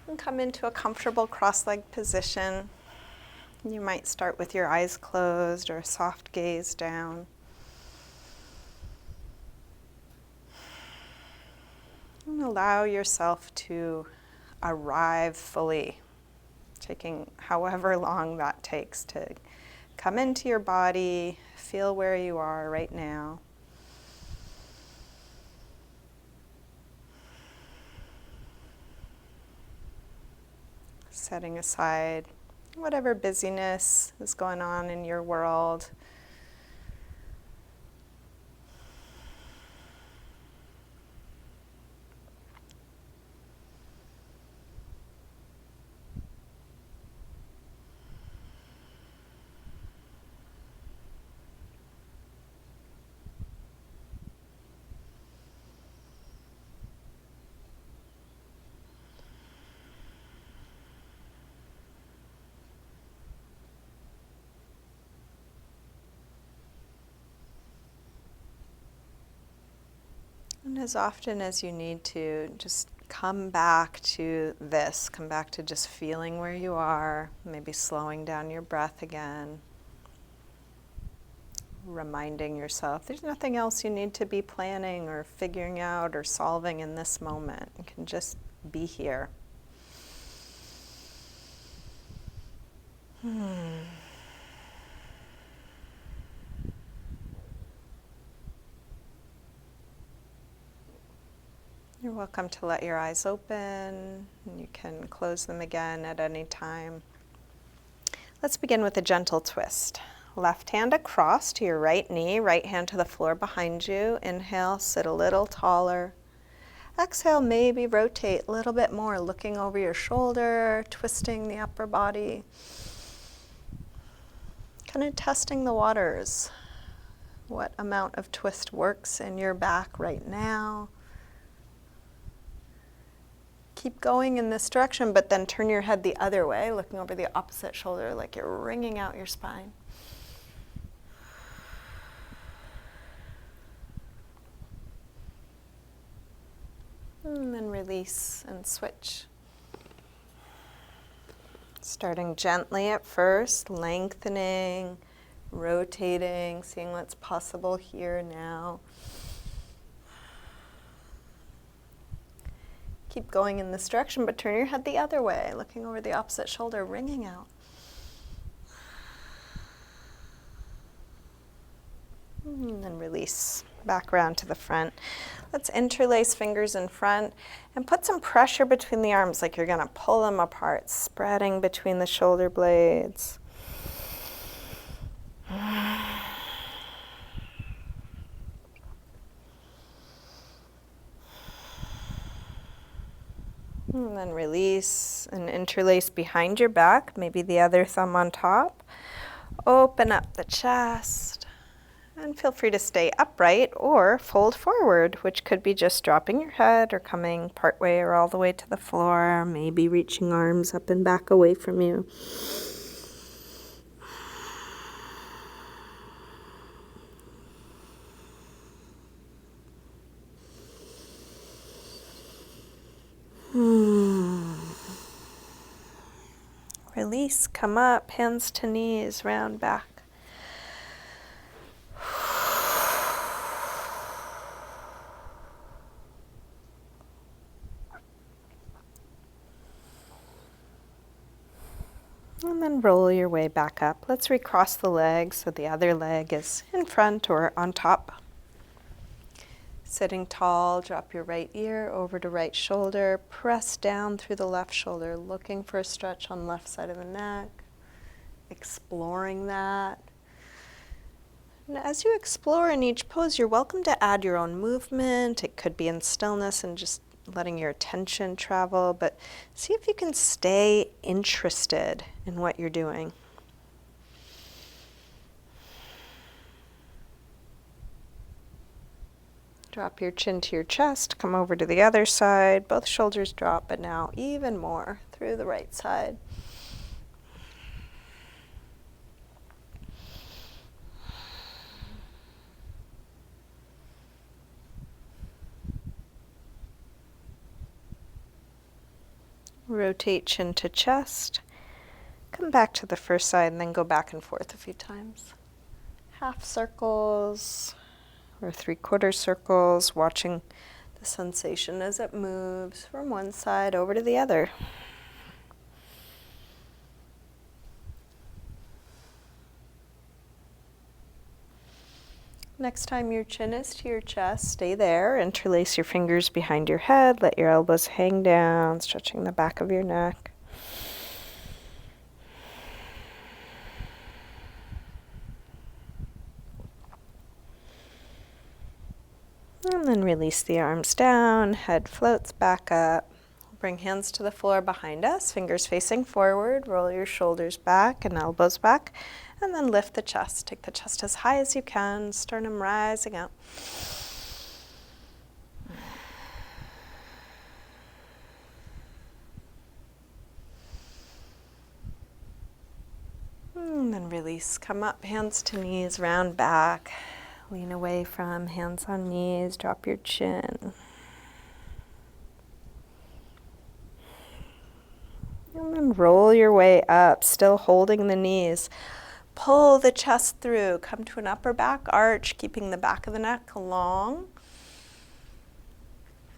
And come into a comfortable cross-legged position. You might start with your eyes closed or a soft gaze down. And allow yourself to arrive fully, taking however long that takes to come into your body, feel where you are right now. Setting aside whatever busyness is going on in your world. And as often as you need to, just come back to this. Come back to just feeling where you are, maybe slowing down your breath again. Reminding yourself there's nothing else you need to be planning or figuring out or solving in this moment. You can just be here. You're welcome to let your eyes open. You can close them again at any time. Let's begin with a gentle twist. Left hand across to your right knee, right hand to the floor behind you. Inhale, sit a little taller. Exhale, maybe rotate a little bit more, looking over your shoulder, twisting the upper body. Kind of testing the waters. What amount of twist works in your back right now? Keep going in this direction, but then turn your head the other way, looking over the opposite shoulder like you're wringing out your spine. And then release and switch. Starting gently at first, lengthening, rotating, seeing what's possible here now. Keep going in this direction, but turn your head the other way, looking over the opposite shoulder, wringing out. And then release, back around to the front. Let's interlace fingers in front and put some pressure between the arms, like you're gonna pull them apart, spreading between the shoulder blades. And then release and interlace behind your back, maybe the other thumb on top. Open up the chest. And feel free to stay upright or fold forward, which could be just dropping your head or coming partway or all the way to the floor, maybe reaching arms up and back away from you. Release, come up, hands to knees, round back. And then roll your way back up. Let's recross the legs so the other leg is in front or on top. Sitting tall, drop your right ear over to right shoulder. Press down through the left shoulder, looking for a stretch on the left side of the neck. Exploring that. And as you explore in each pose, you're welcome to add your own movement. It could be in stillness and just letting your attention travel, but see if you can stay interested in what you're doing. Drop your chin to your chest, come over to the other side. Both shoulders drop, but now even more through the right side. Rotate chin to chest. Come back to the first side and then go back and forth a few times. Half circles or 3/4 circles, watching the sensation as it moves from one side over to the other. Next time your chin is to your chest, stay there. Interlace your fingers behind your head. Let your elbows hang down, stretching the back of your neck. And then release the arms down, head floats back up. Bring hands to the floor behind us, fingers facing forward. Roll your shoulders back and elbows back. And then lift the chest. Take the chest as high as you can, sternum rising up. And then release. Come up, hands to knees, round back. Lean away from hands on knees, drop your chin. And then roll your way up, still holding the knees. Pull the chest through. Come to an upper back arch, keeping the back of the neck long.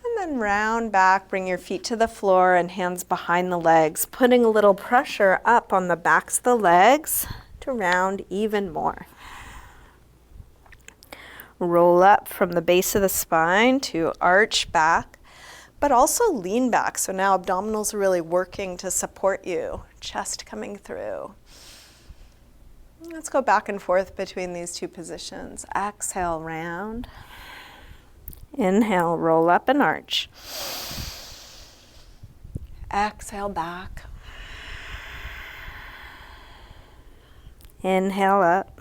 And then round back, bring your feet to the floor and hands behind the legs, putting a little pressure up on the backs of the legs to round even more. Roll up from the base of the spine to arch back, but also lean back. So now abdominals are really working to support you. Chest coming through. Let's go back and forth between these two positions. Exhale, round. Inhale, roll up and arch. Exhale, back. Inhale, up.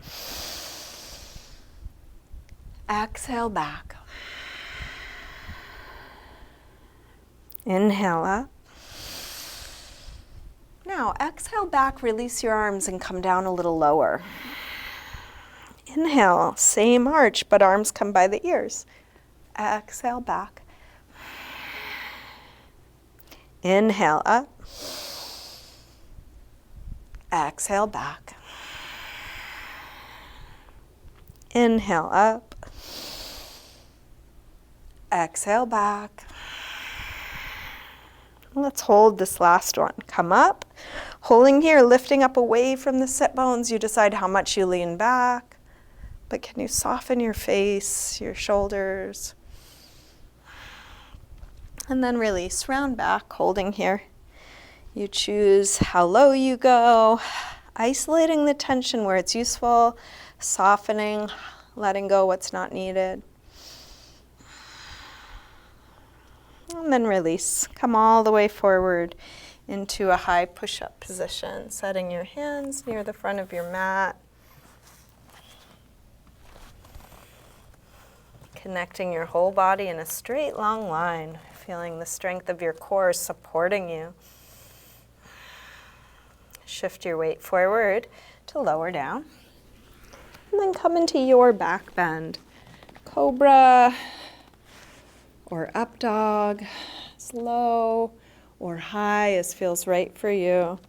Exhale, back. Inhale, up. Now, exhale back, release your arms and come down a little lower. Inhale, same arch, but arms come by the ears. Exhale back. Inhale up. Exhale back. Inhale up. Exhale back. Let's hold this last one. Come up, holding here, lifting up away from the sit bones. You decide how much you lean back, but can you soften your face, your shoulders? And then release, round back, holding here. You choose how low you go, isolating the tension where it's useful, softening, letting go what's not needed. And then release. Come all the way forward into a high push-up position, setting your hands near the front of your mat. Connecting your whole body in a straight, long line, feeling the strength of your core supporting you. Shift your weight forward to lower down. And then come into your back bend. Cobra or up dog, as low or high as feels right for you.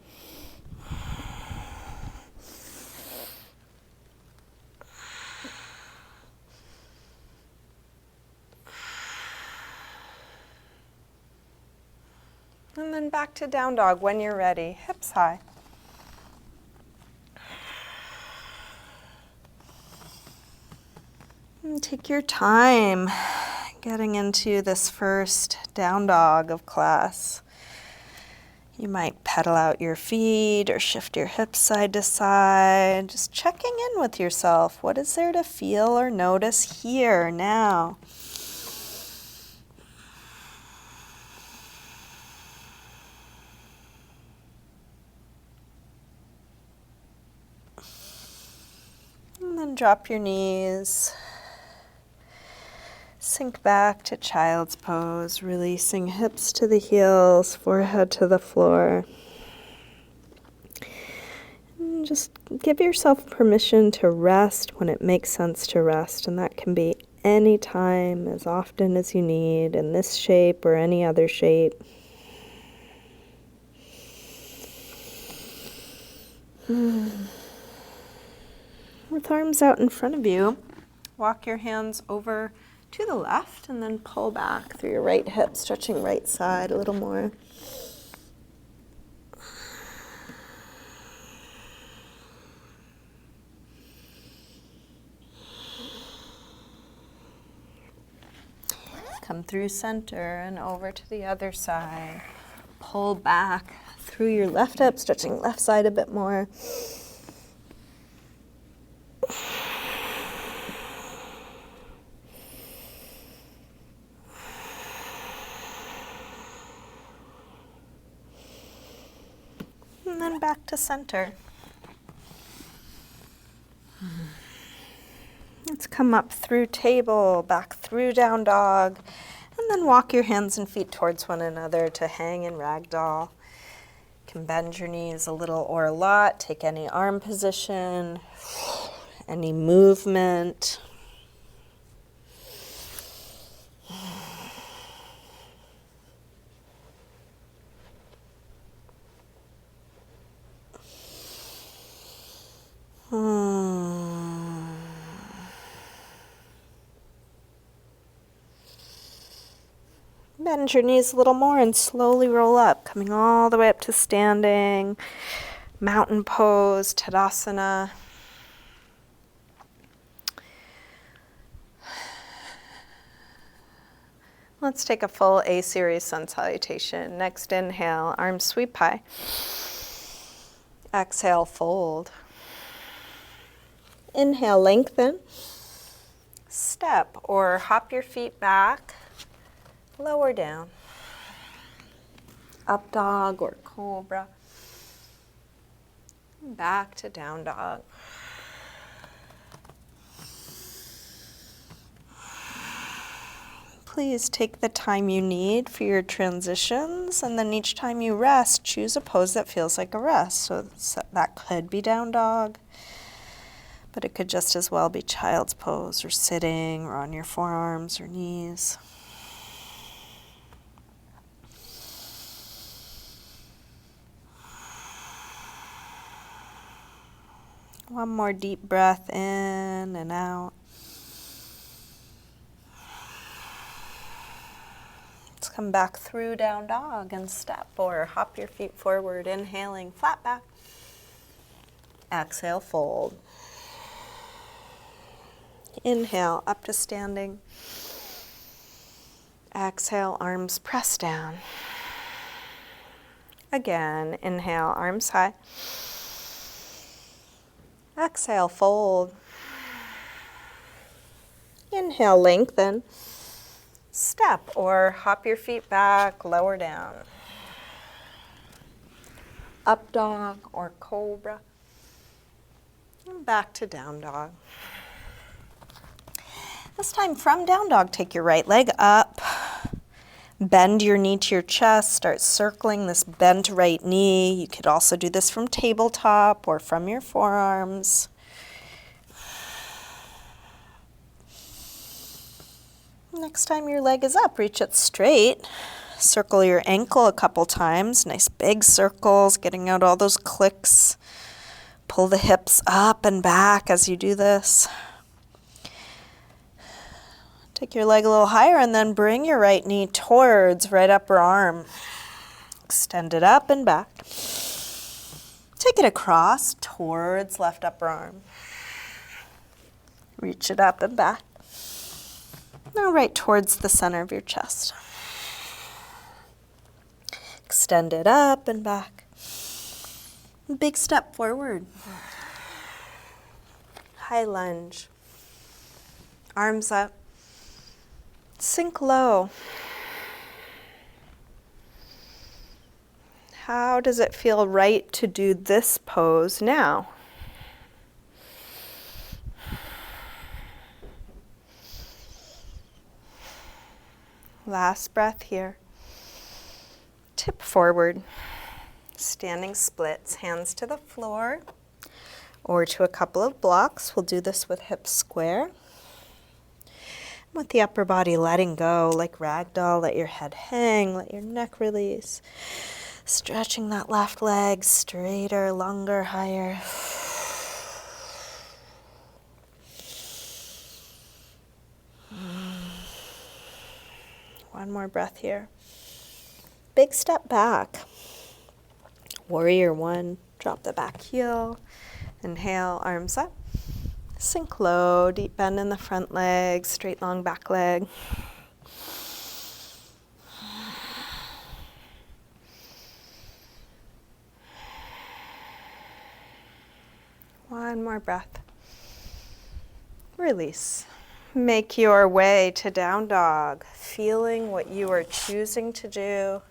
And then back to down dog when you're ready, hips high. And take your time getting into this first down dog of class. You might pedal out your feet or shift your hips side to side, just checking in with yourself. What is there to feel or notice here now? And then drop your knees. Sink back to child's pose, releasing hips to the heels, forehead to the floor. And just give yourself permission to rest when it makes sense to rest, and that can be any time, as often as you need, in this shape or any other shape. With arms out in front of you, walk your hands over to the left and then pull back through your right hip, stretching right side a little more. Come through center and over to the other side. Pull back through your left hip, stretching left side a bit more. And then back to center. Let's come up through table, back through down dog, and then walk your hands and feet towards one another to hang in ragdoll. You can bend your knees a little or a lot, take any arm position, any movement. Bend your knees a little more and slowly roll up, coming all the way up to standing, mountain pose, Tadasana. Let's take a full A series sun salutation. Next inhale, arms sweep high. Exhale, fold. Inhale, lengthen. Step or hop your feet back. Lower down. Up dog or cobra. Back to down dog. Please take the time you need for your transitions, and then each time you rest, choose a pose that feels like a rest. So that could be down dog, but it could just as well be child's pose or sitting or on your forearms or knees. One more deep breath in and out. Let's come back through down dog and step or hop your feet forward, inhaling, flat back. Exhale, fold. Inhale, up to standing. Exhale, arms press down. Again, inhale, arms high. Exhale, fold. Inhale, lengthen. Step or hop your feet back, lower down. Up dog or cobra. And back to down dog. This time from down dog, take your right leg up. Bend your knee to your chest. Start circling this bent right knee. You could also do this from tabletop or from your forearms. Next time your leg is up, reach it straight. Circle your ankle a couple times. Nice big circles, getting out all those clicks. Pull the hips up and back as you do this. Take your leg a little higher and then bring your right knee towards right upper arm. Extend it up and back. Take it across towards left upper arm. Reach it up and back. Now right towards the center of your chest. Extend it up and back. Big step forward. High lunge. Arms up. Sink low. How does it feel right to do this pose now? Last breath here. Tip forward. Standing splits, hands to the floor or to a couple of blocks. We'll do this with hips square. With the upper body letting go, like ragdoll, let your head hang, let your neck release. Stretching that left leg straighter, longer, higher. One more breath here. Big step back. Warrior one. Drop the back heel. Inhale, arms up. Sink low, deep bend in the front leg, straight long back leg. One more breath. Release. Make your way to down dog, feeling what you are choosing to do,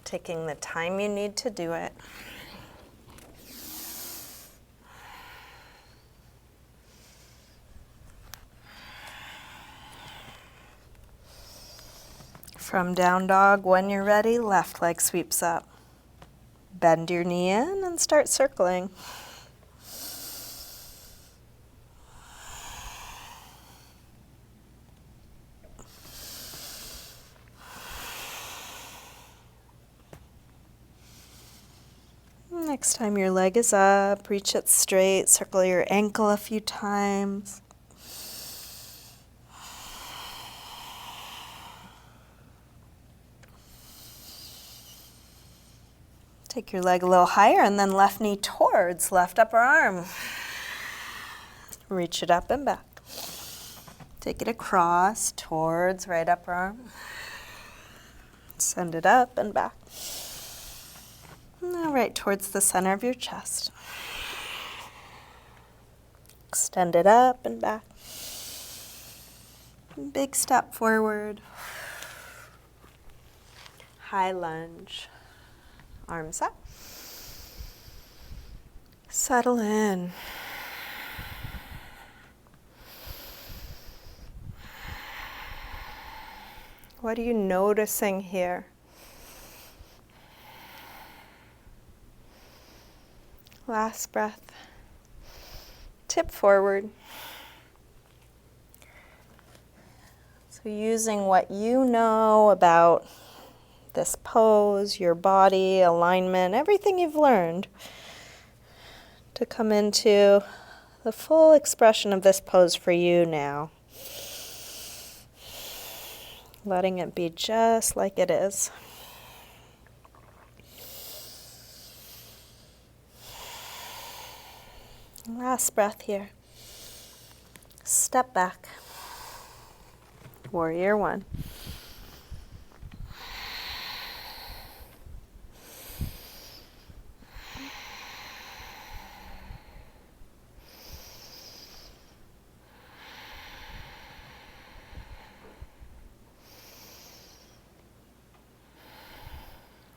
taking the time you need to do it. From down dog, when you're ready, left leg sweeps up. Bend your knee in and start circling. Next time your leg is up, reach it straight, circle your ankle a few times. Take your leg a little higher and then left knee towards left upper arm. Reach it up and back. Take it across towards right upper arm. Send it up and back. Now right towards the center of your chest. Extend it up and back. Big step forward. High lunge. Arms up. Settle in. What are you noticing here? Last breath. Tip forward. So using what you know about this pose, your body, alignment, everything you've learned to come into the full expression of this pose for you now. Letting it be just like it is. Last breath here. Step back. Warrior one.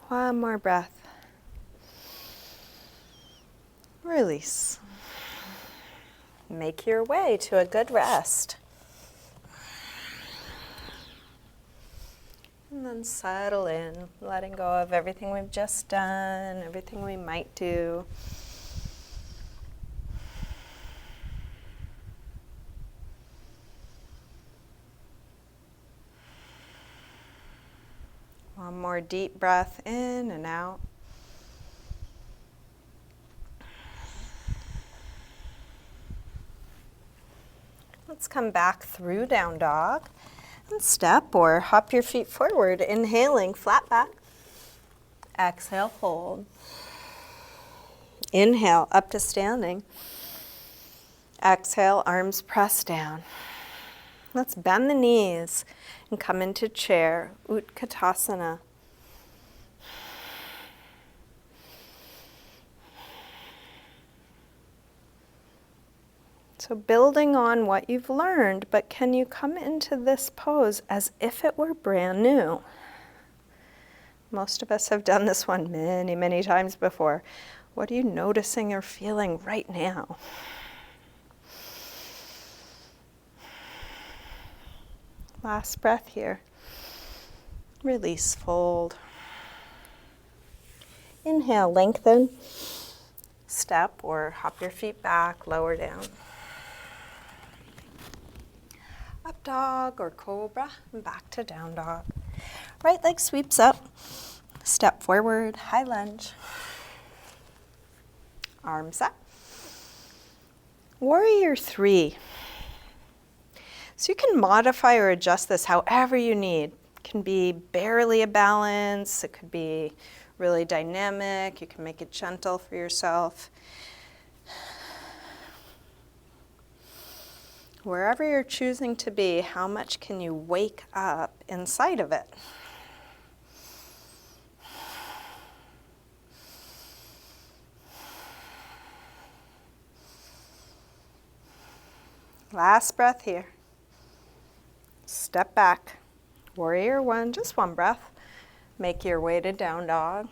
One more breath. Release. Make your way to a good rest. And then settle in, letting go of everything we've just done, everything we might do. One more deep breath in and out. Let's come back through down dog and step or hop your feet forward, inhaling flat back. Exhale, fold. Inhale, up to standing. Exhale, arms press down. Let's bend the knees and come into chair, Utkatasana. So building on what you've learned, but can you come into this pose as if it were brand new? Most of us have done this one many, many times before. What are you noticing or feeling right now? Last breath here. Release, fold. Inhale, lengthen. Step or hop your feet back, lower down. Up dog or cobra, and back to down dog. Right leg sweeps up. Step forward, high lunge. Arms up. Warrior 3. So you can modify or adjust this however you need. It can be barely a balance, it could be really dynamic, you can make it gentle for yourself. Wherever you're choosing to be, how much can you wake up inside of it? Last breath here. Step back. Warrior 1, just one breath. Make your way to down dog.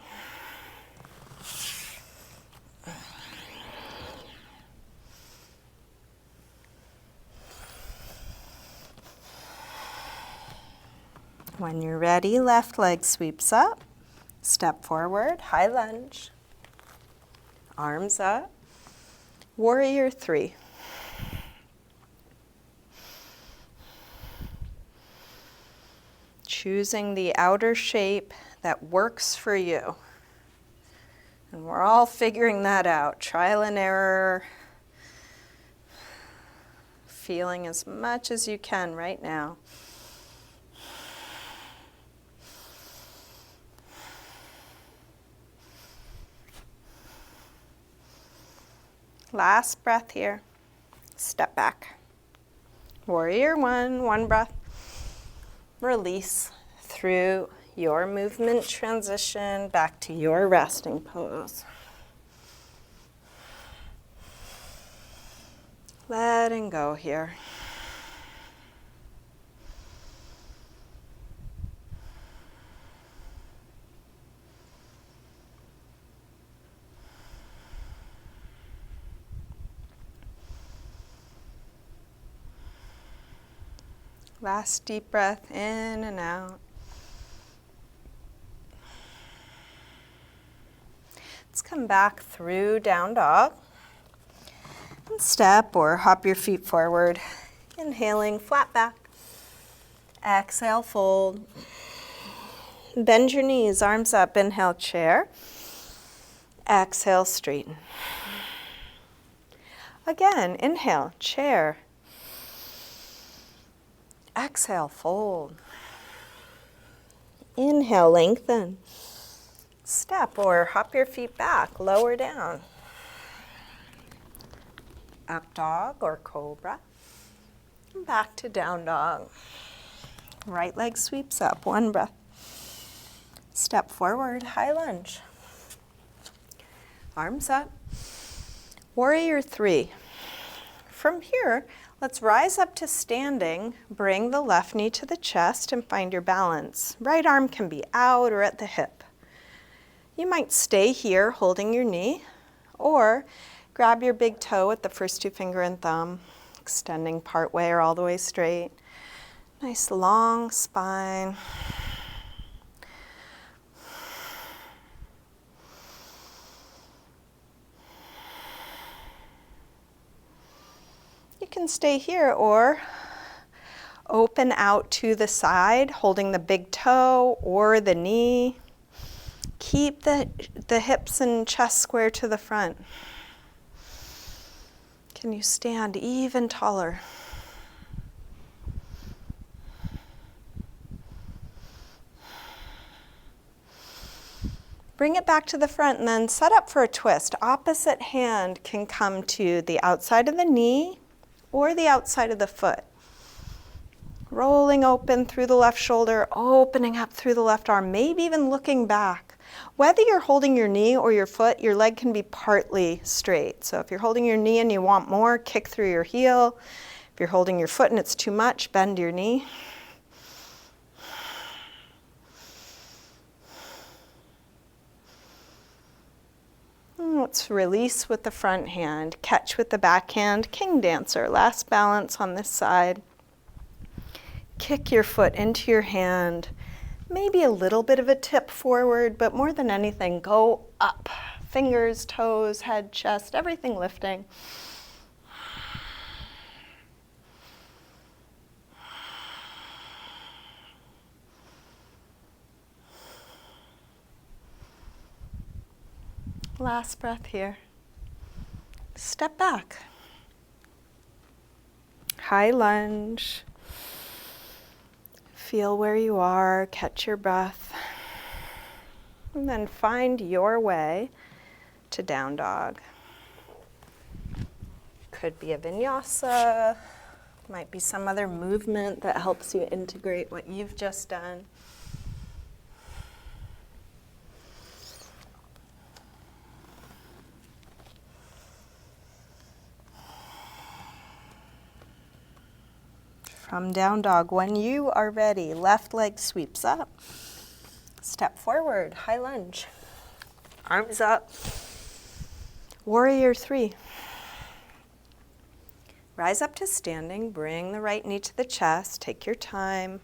When you're ready, left leg sweeps up. Step forward, high lunge. Arms up. Warrior 3. Choosing the outer shape that works for you. And we're all figuring that out. Trial and error. Feeling as much as you can right now. Last breath here. Step back. Warrior 1, one breath. Release through your movement transition back to your resting pose. Letting go here. Last deep breath in and out. Let's come back through down dog. And step or hop your feet forward. Inhaling, flat back. Exhale, fold. Bend your knees, arms up. Inhale, chair. Exhale, straighten. Again, inhale, chair. Exhale, fold. Inhale, lengthen. Step or hop your feet back, lower down. Up dog or cobra. And back to down dog. Right leg sweeps up, one breath. Step forward, high lunge. Arms up. Warrior 3. From here, let's rise up to standing. Bring the left knee to the chest and find your balance. Right arm can be out or at the hip. You might stay here holding your knee, or grab your big toe at the first two finger and thumb, extending part way or all the way straight. Nice long spine. You can stay here or open out to the side, holding the big toe or the knee. Keep the hips and chest square to the front. Can you stand even taller? Bring it back to the front and then set up for a twist. Opposite hand can come to the outside of the knee or the outside of the foot. Rolling open through the left shoulder, opening up through the left arm, maybe even looking back. Whether you're holding your knee or your foot, your leg can be partly straight. So if you're holding your knee and you want more, kick through your heel. If you're holding your foot and it's too much, bend your knee. Let's release with the front hand, catch with the back hand, king dancer, last balance on this side. Kick your foot into your hand, maybe a little bit of a tip forward, but more than anything, go up. Fingers, toes, head, chest, everything lifting. Last breath here. Step back. High lunge. Feel where you are, catch your breath. And then find your way to down dog. Could be a vinyasa, might be some other movement that helps you integrate what you've just done. From down dog, when you are ready, left leg sweeps up. Step forward, high lunge. Arms up. Warrior 3. Rise up to standing, bring the right knee to the chest, take your time.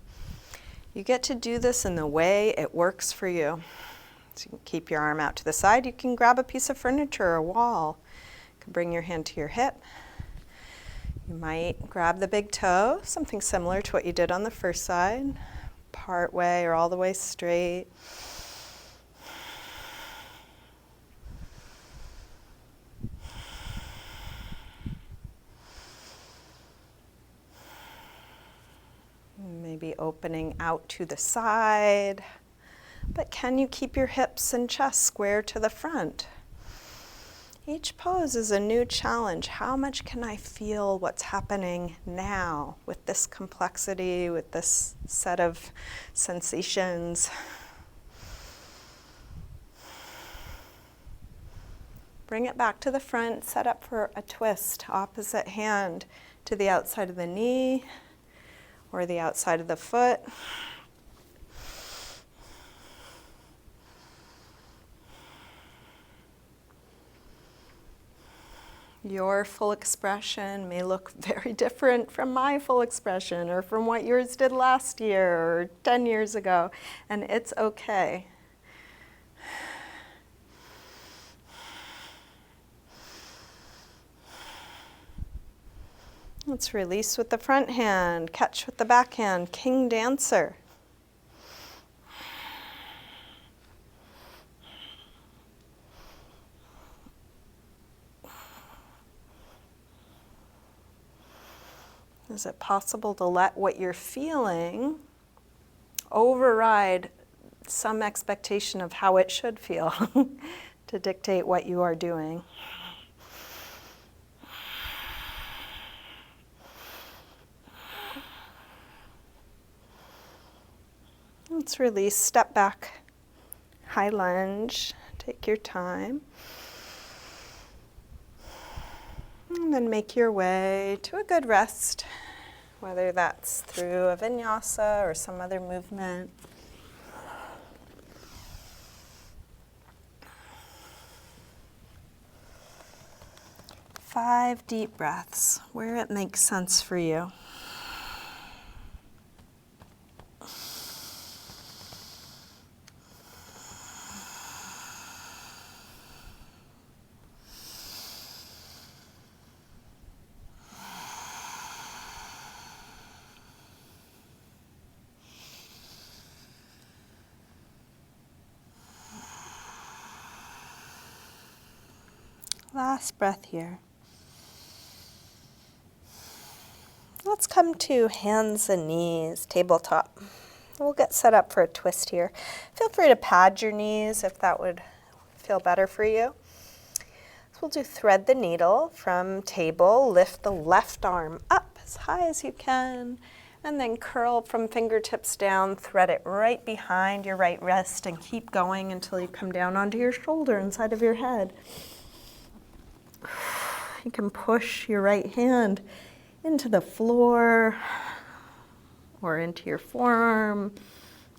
You get to do this in the way it works for you. So you can keep your arm out to the side. You can grab a piece of furniture or a wall. You can bring your hand to your hip. You might grab the big toe, something similar to what you did on the first side, part way or all the way straight. Maybe opening out to the side, but can you keep your hips and chest square to the front? Each pose is a new challenge. How much can I feel what's happening now with this complexity, with this set of sensations? Bring it back to the front, set up for a twist, opposite hand to the outside of the knee or the outside of the foot. Your full expression may look very different from my full expression or from what yours did last year or 10 years ago, and it's okay. Let's release with the front hand, catch with the back hand, king dancer. Is it possible to let what you're feeling override some expectation of how it should feel to dictate what you are doing? Let's release, step back, high lunge, take your time. And then make your way to a good rest, whether that's through a vinyasa or some other movement. Five deep breaths, where it makes sense for you. Last breath here. Let's come to hands and knees, tabletop. We'll get set up for a twist here. Feel free to pad your knees if that would feel better for you. So we'll do thread the needle from table, lift the left arm up as high as you can, and then curl from fingertips down, thread it right behind your right wrist, and keep going until you come down onto your shoulder inside of your head. You can push your right hand into the floor or into your forearm,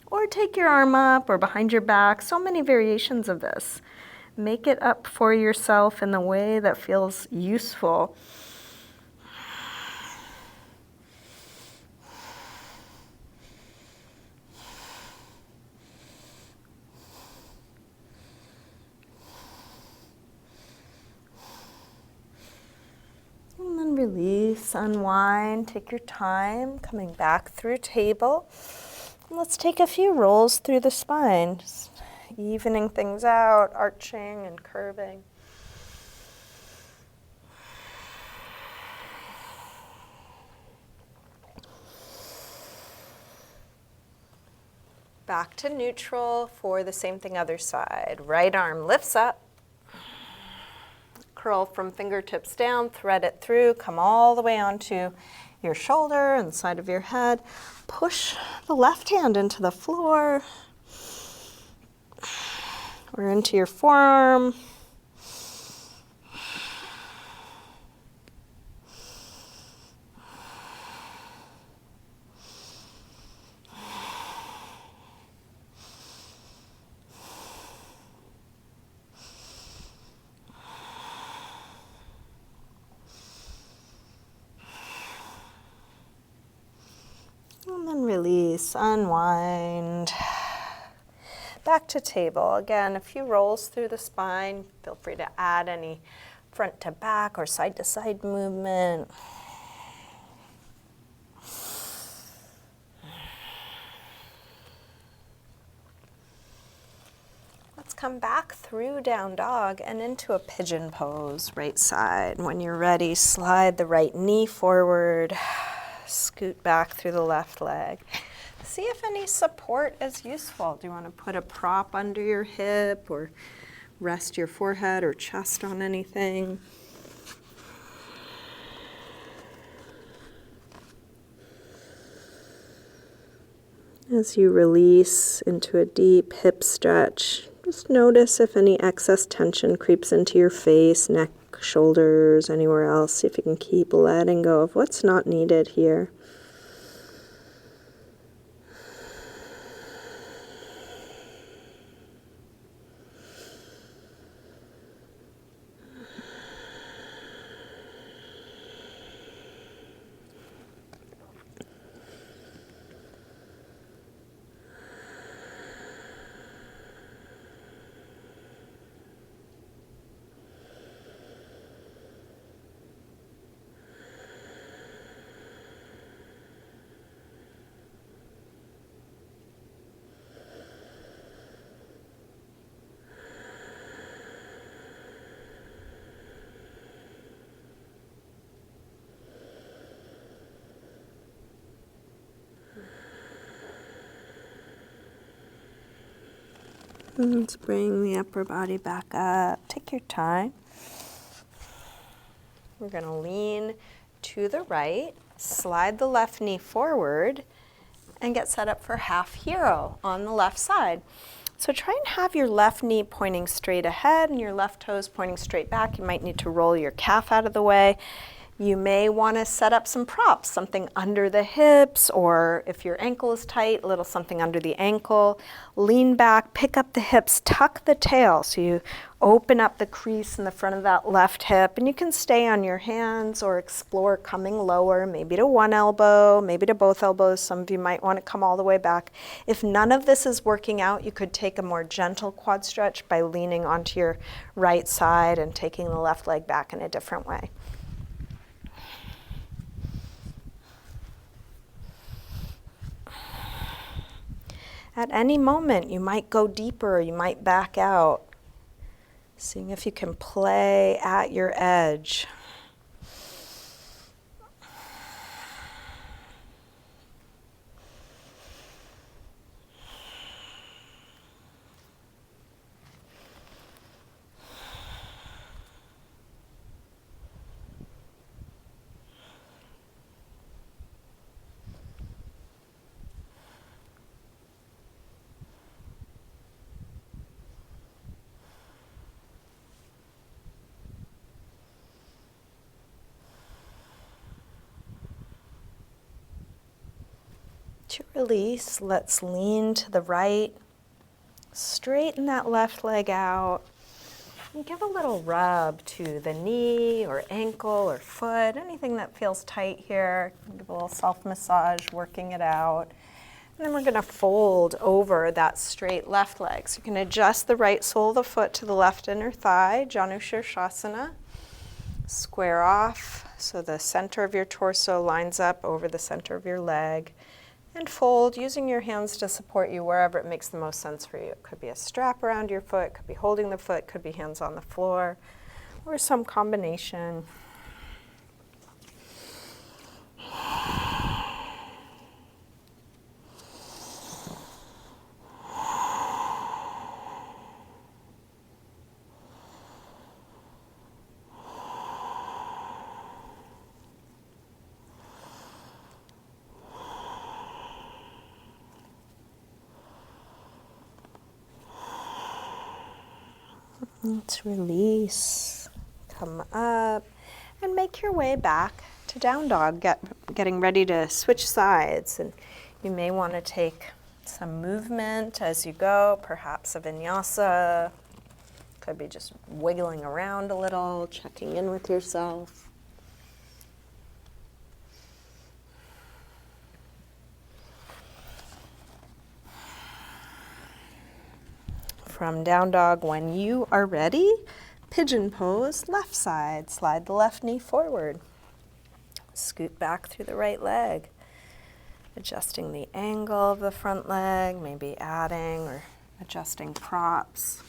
or take your arm up or behind your back. So many variations of this. Make it up for yourself in the way that feels useful. And then release, unwind, take your time, coming back through table. And let's take a few rolls through the spine. Just evening things out, arching and curving. Back to neutral for the same thing other side. Right arm lifts up. Curl from fingertips down, thread it through, come all the way onto your shoulder and the side of your head. Push the left hand into the floor or into your forearm. And then release, unwind. Back to table. Again, a few rolls through the spine. Feel free to add any front to back or side to side movement. Let's come back through down dog and into a pigeon pose, right side. When you're ready, slide the right knee forward. Scoot back through the left leg. See if any support is useful. Do you want to put a prop under your hip or rest your forehead or chest on anything? As you release into a deep hip stretch, just notice if any excess tension creeps into your face, neck, shoulders, anywhere else. See if you can keep letting go of what's not needed here. Let's bring the upper body back up. Take your time. We're going to lean to the right, slide the left knee forward, and get set up for half hero on the left side. So try and have your left knee pointing straight ahead and your left toes pointing straight back. You might need to roll your calf out of the way. You may want to set up some props, something under the hips, or if your ankle is tight, a little something under the ankle. Lean back, pick up the hips, tuck the tail. So you open up the crease in the front of that left hip, and you can stay on your hands or explore coming lower, maybe to one elbow, maybe to both elbows. Some of you might want to come all the way back. If none of this is working out, you could take a more gentle quad stretch by leaning onto your right side and taking the left leg back in a different way. At any moment, you might go deeper, you might back out, seeing if you can play at your edge. To release, let's lean to the right, straighten that left leg out, and give a little rub to the knee or ankle or foot, anything that feels tight here. Give a little self-massage, working it out. And then we're going to fold over that straight left leg. So you can adjust the right sole of the foot to the left inner thigh, janusirsasana. Square off so the center of your torso lines up over the center of your leg. And fold, using your hands to support you wherever it makes the most sense for you. It could be a strap around your foot, could be holding the foot, could be hands on the floor, or some combination. Let's release, come up, and make your way back to down dog, getting ready to switch sides. And you may want to take some movement as you go, perhaps a vinyasa. Could be just wiggling around a little, checking in with yourself. From down dog, when you are ready, pigeon pose, left side. Slide the left knee forward. Scoot back through the right leg. Adjusting the angle of the front leg, maybe adding or adjusting props.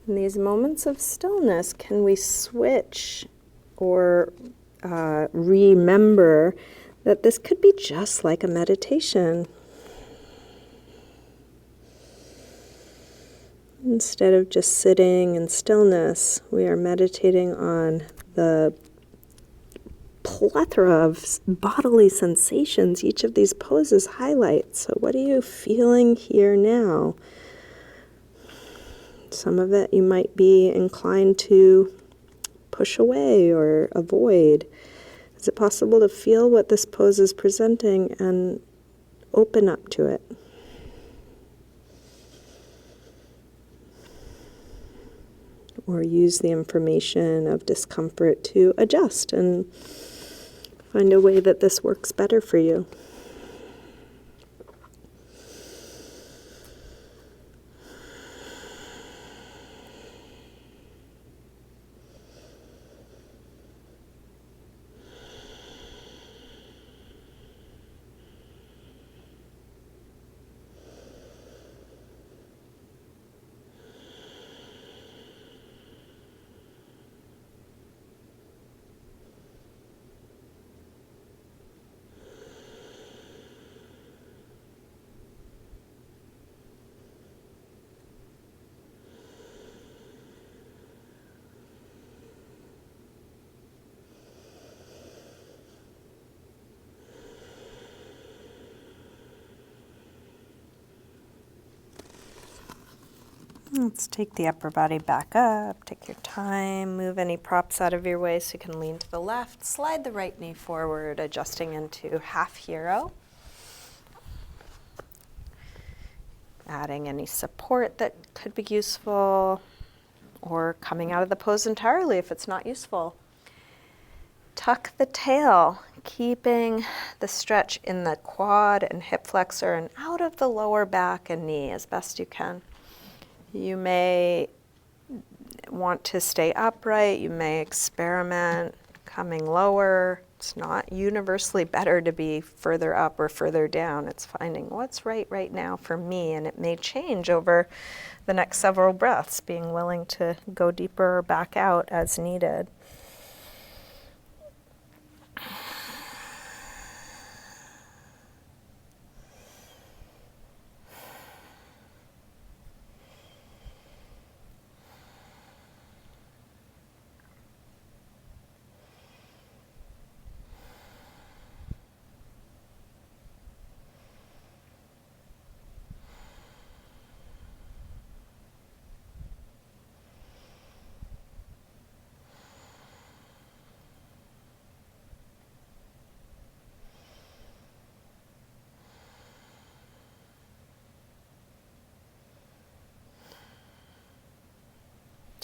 In these moments of stillness, can we switch or remember that this could be just like a meditation? Instead of just sitting in stillness, we are meditating on the plethora of bodily sensations each of these poses highlights. So what are you feeling here now? Some of it you might be inclined to push away or avoid. Is it possible to feel what this pose is presenting and open up to it? Or use the information of discomfort to adjust and find a way that this works better for you. Let's take the upper body back up, take your time, move any props out of your way so you can lean to the left, slide the right knee forward, adjusting into half hero. Adding any support that could be useful, or coming out of the pose entirely if it's not useful. Tuck the tail, keeping the stretch in the quad and hip flexor and out of the lower back and knee as best you can. You may want to stay upright, you may experiment coming lower. It's not universally better to be further up or further down. It's finding what's right now for me, and it may change over the next several breaths, being willing to go deeper or back out as needed.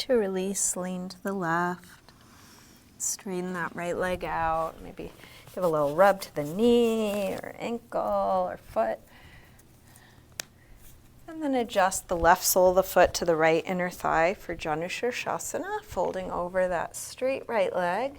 To release, lean to the left, straighten that right leg out, maybe give a little rub to the knee or ankle or foot. And then adjust the left sole of the foot to the right inner thigh for janusirsasana, folding over that straight right leg.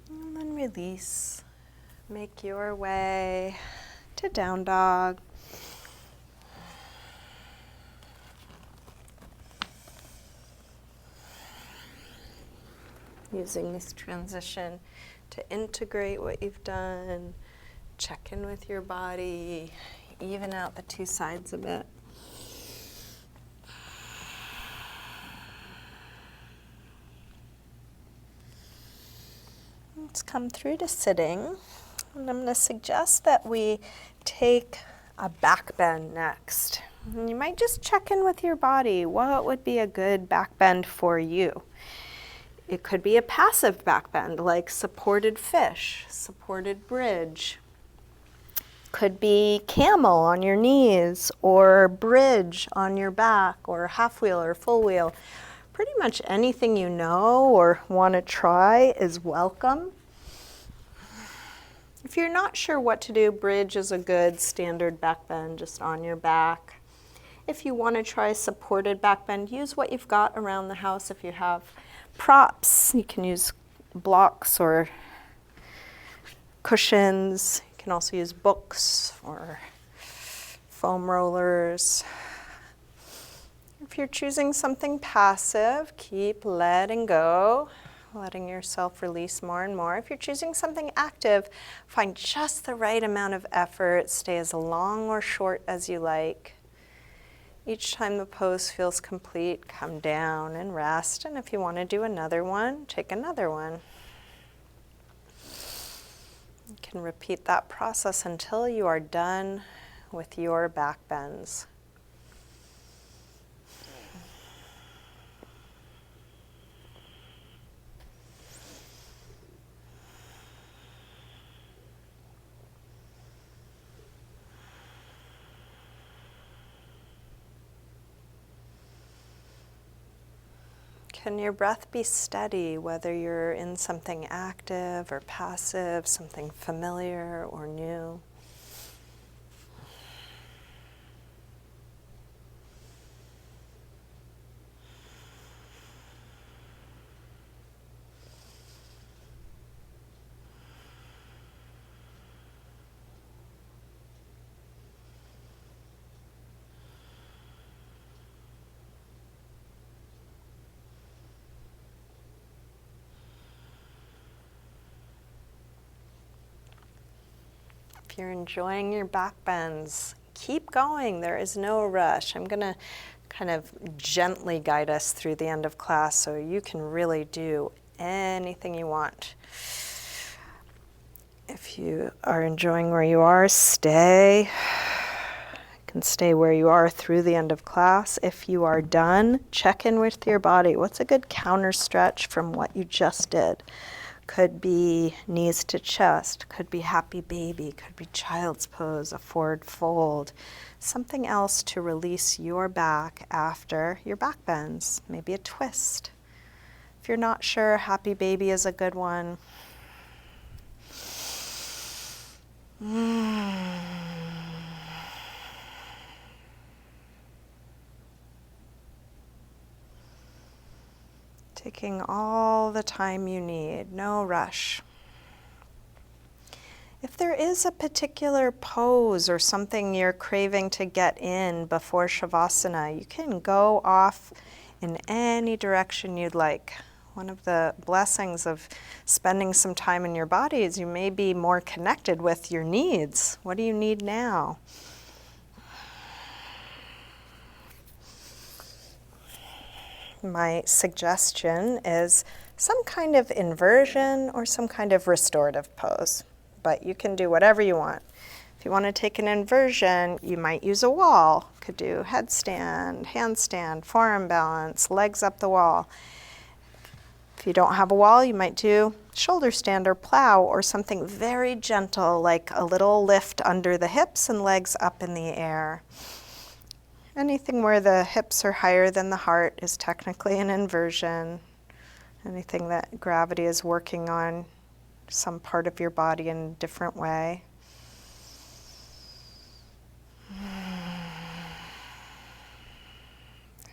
And then release. Make your way to down dog. Using this transition to integrate what you've done, check in with your body, even out the two sides a bit. Let's come through to sitting, and I'm going to suggest that we take a back bend next. And you might just check in with your body. What would be a good back bend for you? It could be a passive back bend, like supported fish, supported bridge. Could be camel on your knees, or bridge on your back, or half wheel or full wheel. Pretty much anything you know or want to try is welcome. If you're not sure what to do, bridge is a good standard back bend, just on your back. If you want to try supported back bend, use what you've got around the house. If you have props, you can use blocks or cushions. You can also use books or foam rollers. If you're choosing something passive, keep letting go, letting yourself release more and more. If you're choosing something active, find just the right amount of effort. Stay as long or short as you like. Each time the pose feels complete, come down and rest. And if you want to do another one, take another one. You can repeat that process until you are done with your back bends. Can your breath be steady, whether you're in something active or passive, something familiar or new? If you're enjoying your back bends, keep going. There is no rush. I'm going to kind of gently guide us through the end of class so you can really do anything you want. If you are enjoying where you are, stay. You can stay where you are through the end of class. If you are done, check in with your body. What's a good counter stretch from what you just did? Could be knees to chest, could be happy baby, could be child's pose, a forward fold. Something else to release your back after your back bends, maybe a twist. If you're not sure, happy baby is a good one. Taking all the time you need, no rush. If there is a particular pose or something you're craving to get in before Shavasana, you can go off in any direction you'd like. One of the blessings of spending some time in your body is you may be more connected with your needs. What do you need now? my suggestion is some kind of inversion or some kind of restorative pose, but you can do whatever you want. If you want to take an inversion, you might use a wall. Could do headstand, handstand, forearm balance, legs up the wall. If you don't have a wall, you might do shoulder stand or plow or something very gentle, like a little lift under the hips and legs up in the air. Anything where the hips are higher than the heart is technically an inversion. Anything that gravity is working on some part of your body in a different way.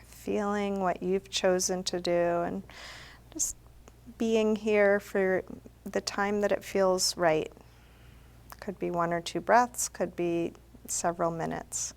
Feeling what you've chosen to do and just being here for the time that it feels right. Could be 1 or 2 breaths, could be several minutes.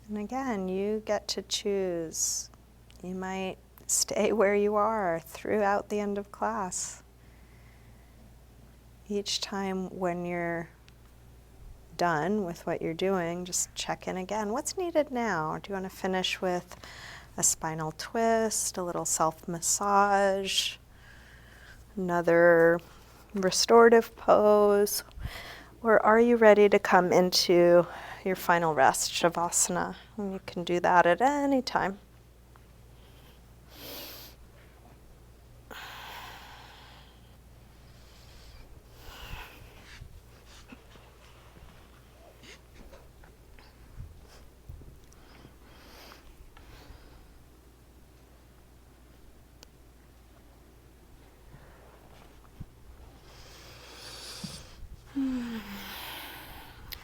And again, you get to choose. You might stay where you are throughout the end of class. Each time when you're done with what you're doing, just check in again. What's needed now? Do you want to finish with a spinal twist, a little self-massage, another restorative pose? Or are you ready to come into your final rest, Shavasana? And you can do that at any time.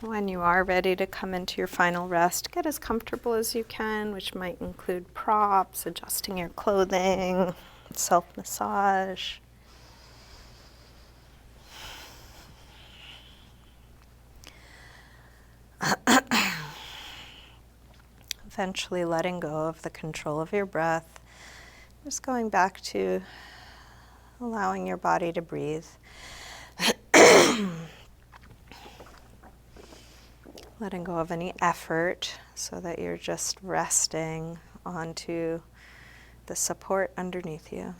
When you are ready to come into your final rest, get as comfortable as you can, which might include props, adjusting your clothing, self-massage. Eventually letting go of the control of your breath. Just going back to allowing your body to breathe. Letting go of any effort so that you're just resting onto the support underneath you.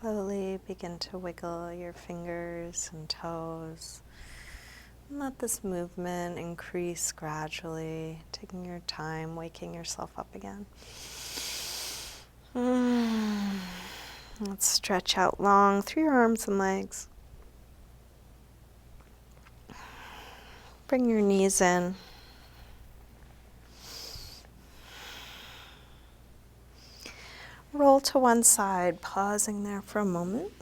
Slowly begin to wiggle your fingers and toes. And let this movement increase gradually, taking your time, waking yourself up again. Let's stretch out long through your arms and legs. Bring your knees in. Roll to one side, pausing there for a moment.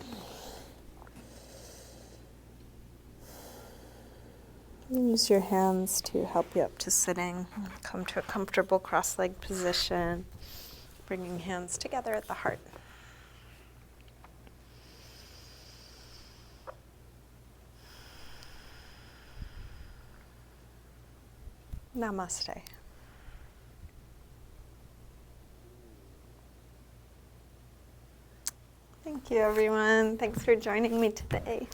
Use your hands to help you up to sitting. Come to a comfortable cross-legged position, bringing hands together at the heart. Namaste. Thank you, everyone. Thanks for joining me today.